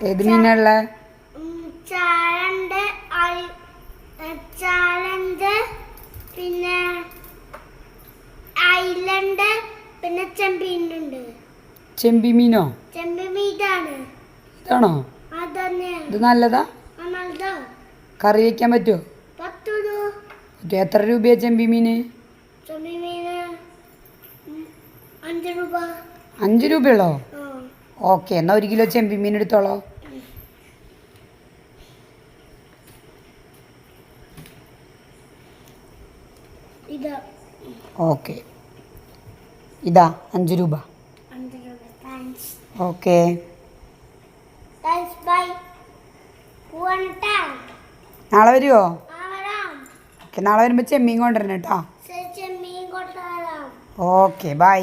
ഏത് മീനുള്ള ചാളണ്ട് പിന്നെ ഐലണ്ട് പിന്നെ ചെമ്പീനുണ്ട്. ചെമ്പി മീനോ? ചെമ്പി മീനാണ്. ഇതാണോ? ഇത് നല്ലതാ? കറി വെക്കാൻ പറ്റുമോ? പറ്റുമോ? എത്ര രൂപയാ ചെമ്പി മീന്? ചെമ്പി മീന് 5 രൂപ. 5 രൂപയുള്ളോ? ഓക്കെ, എന്നാൽ 1 കിലോ ചെമ്പി മീൻ എടുത്തോളോ. ഓക്കെ, ഇതാ 5 രൂപ. ഓക്കെ, നാളെ വരുമോ? ഓക്കെ, നാളെ വരുമ്പോൾ ചെമ്മീൻ കൊണ്ടുവരണം കേട്ടോ. Okay, by.